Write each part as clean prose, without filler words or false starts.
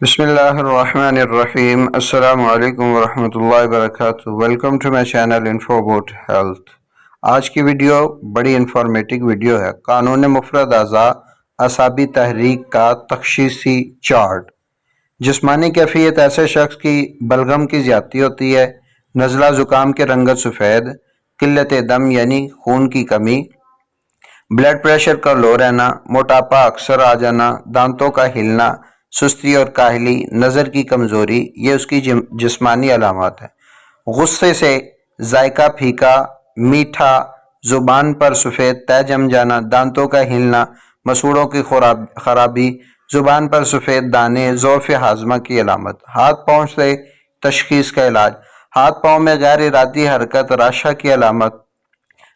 बिस्मिल्लाहिर्रहमानिर्रहीम। अस्सलामु अलैकुम वरहमतुल्लाहि वबरकातुहू। Welcome to my channel info about health. आज की वीडियो बड़ी इंफॉर्मेटिव वीडियो है। कानून मुफरद अज़ा असाबी तहरीक का तखशीसी चार्ट। जिस्मानी कैफियत ऐसे शख्स की बलगम की ज़्यादती होती है, नज़ला ज़ुकाम के रंगत सफ़ेद, किल्लत दम यानी खून की कमी, ब्लड प्रेशर का लो रहना, मोटापा अक्सर आ जाना, दांतों का हिलना, सुस्ती और काहली, नज़र की कमज़ोरी, ये उसकी जिस्मानी अलामत है। गुस्से से जायका फीका, मीठा, ज़ुबान पर सफ़ेद तय जम जाना, दांतों का हिलना, मसूड़ों की खराबी, ज़ुबान पर सफ़ेद दाने, ज़ौफ़ हाजमा की अलामत। हाथ पाँव से तशखीस का इलाज। हाथ पाँव में गैर इरादी हरकत, राशा की अलामत,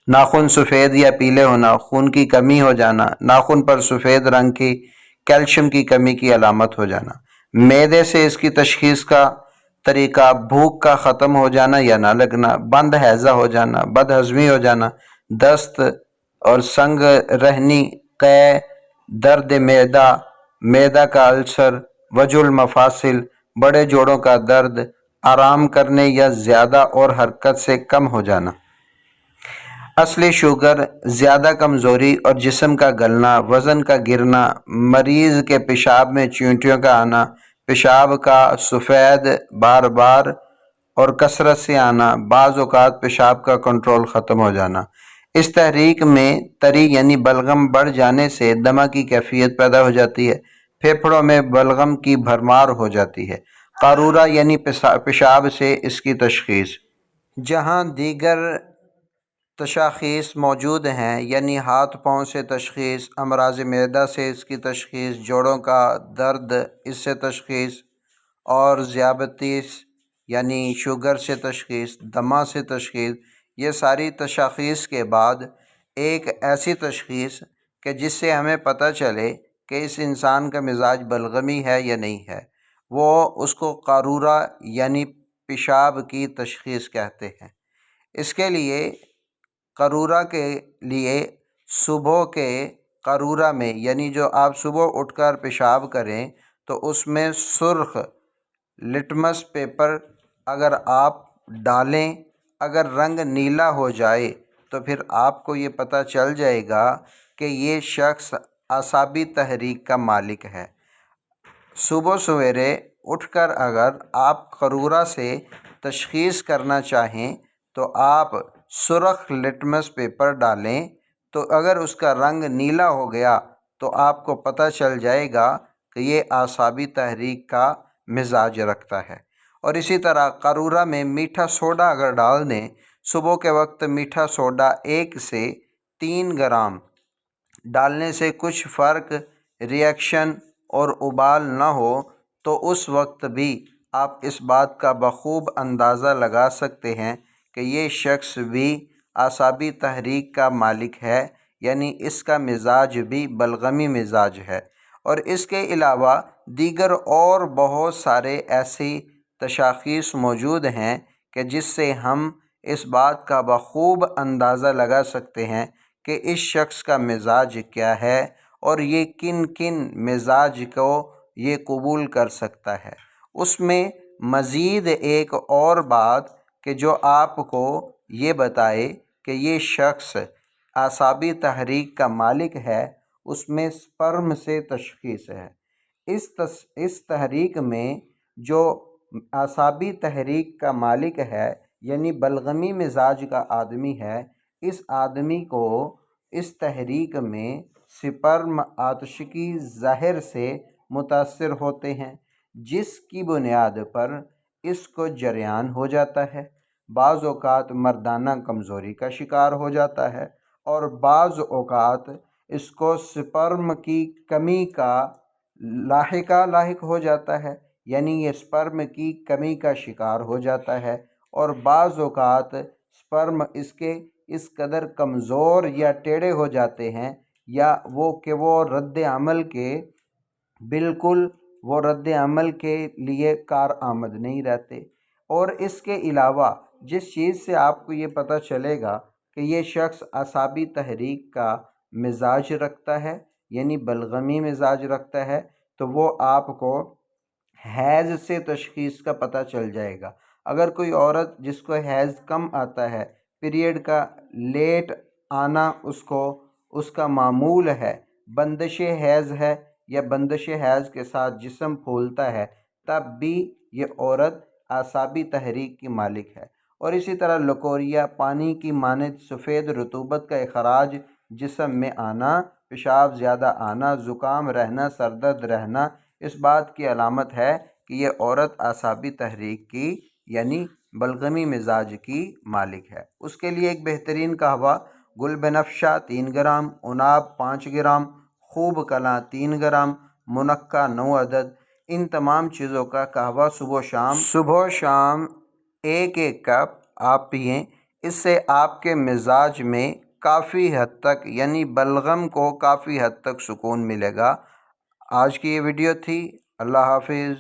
नाखून सफ़ेद या पीले होना, खून की कमी हो जाना, नाखून पर सफ़ेद रंग की कैल्शियम की कमी की अलामत हो जाना। मैदे से इसकी तशखीस का तरीका: भूख का ख़त्म हो जाना या ना लगना, बंद हैज़ा हो जाना, बदहज़मी हो जाना, दस्त और संग रहनी, कै, दर्द मैदा, मैदा का अल्सर, वजुल मफासिल, बड़े जोड़ों का दर्द, आराम करने या ज़्यादा और हरकत से कम हो जाना। असली शुगर, ज़्यादा कमज़ोरी और जिस्म का गलना, वज़न का गिरना, मरीज़ के पेशाब में चींटियों का आना, पेशाब का सफ़ेद बार बार और कसरत से आना, बाज़ औक़ात पेशाब का कंट्रोल ख़त्म हो जाना। इस तहरीक में तरी यानी बलगम बढ़ जाने से दमा की कैफियत पैदा हो जाती है, फेफड़ों में बलगम की भरमार हो जाती है। कारूरा यानी पेशाब से इसकी तशख़ीस। जहाँ दीगर तशाख़ीस मौजूद हैं, यानी हाथ पाँव से तशख़ीस, अमराज़ मैदा से इसकी तशख़ीस, जोड़ों का दर्द इससे तशख़ीस, और ज़ियाबतीस यानी शुगर से तशख़ीस, दमा से तशख़ीस। ये सारी तशाख़ीस के बाद एक ऐसी तशख़ीस कि जिससे हमें पता चले कि इस इंसान का मिजाज बलगमी है या नहीं है, वो उसको कारूरा यानी पेशाब की तशख़ीस कहते हैं। इसके लिए करूरा के लिए सुबह के करूरा में, यानी जो आप सुबह उठकर पेशाब करें तो उसमें सुर्ख लिटमस पेपर अगर आप डालें, अगर रंग नीला हो जाए तो फिर आपको ये पता चल जाएगा कि ये शख्स असाबी तहरीक का मालिक है। सुबह सवेरे उठकर अगर आप करूरा से तशख़ीस करना चाहें तो आप सुर्ख लिटमस पेपर डालें, तो अगर उसका रंग नीला हो गया तो आपको पता चल जाएगा कि ये आसाबी तहरीक का मिजाज रखता है। और इसी तरह करूरा में मीठा सोडा अगर डाल दें, सुबह के वक्त मीठा सोडा 1 से 3 ग्राम डालने से कुछ फ़र्क, रिएक्शन और उबाल न हो तो उस वक्त भी आप इस बात का बखूब अंदाज़ा लगा सकते हैं कि ये शख्स भी आसाबी तहरीक का मालिक है, यानी इसका मिजाज भी बलगमी मिजाज है। और इसके अलावा दीगर और बहुत सारे ऐसी तशाख़ीस मौजूद हैं कि जिससे हम इस बात का बखूब अंदाज़ा लगा सकते हैं कि इस शख्स का मिजाज क्या है और ये किन किन मिजाज को ये कबूल कर सकता है। उसमें मज़ीद एक और बात कि जो आपको ये बताए कि ये शख्स आसाबी तहरीक का मालिक है, उसमें स्पर्म से तशख़ीस है। इस तहरीक में जो आसाबी तहरीक का मालिक है, यानी बलगमी मिजाज का आदमी है, इस आदमी को इस तहरीक में स्पर्म आतशिकी ज़ाहिर से मुतासिर होते हैं, जिसकी बुनियाद पर इसको जरियान हो जाता है। बाज़ औक़ात मर्दाना कमज़ोरी का शिकार हो जाता है और बाज़ औक़ात इसको स्पर्म की कमी का लाहिक हो जाता है, यानी ये स्पर्म की कमी का शिकार हो जाता है। और बाज़ औक़ात स्पर्म इसके इस कदर कमज़ोर या टेढ़े हो जाते हैं या वो रद्द अमल के लिए कार आमद नहीं रहते। और इसके अलावा जिस चीज़ से आपको ये पता चलेगा कि ये शख्स असाबी तहरीक का मिजाज रखता है, यानी बलगमी मिजाज रखता है, तो वो आपको حیض سے تشخیص کا پتہ چل جائے گا۔ اگر کوئی عورت جس کو حیض کم آتا ہے، پیریڈ کا لیٹ آنا اس کا معمول ہے، بندش حیض ہے یا بندش حیض کے ساتھ جسم پھولتا ہے، تب بھی یہ عورت اعصابی تحریک کی مالک ہے۔ اور اسی طرح لکوریا، پانی کی مانند سفید رطوبت کا اخراج جسم میں آنا، پیشاب زیادہ آنا، زکام رہنا، سر درد رہنا، اس بات کی علامت ہے کہ یہ عورت اعصابی تحریک کی یعنی بلغمی مزاج کی مالک ہے۔ اس کے لیے ایک بہترین قہوہ گل بنفشہ 3 گرام، عناب 5 گرام، خوب کلاں 3 گرام، منقع 9 عدد، ان تمام چیزوں کا قہوہ صبح و شام 1 کپ آپ پئیں۔ اس سے آپ کے مزاج میں کافی حد تک یعنی بلغم کو کافی حد تک سکون ملے گا۔ آج کی یہ ویڈیو تھی۔ اللہ حافظ۔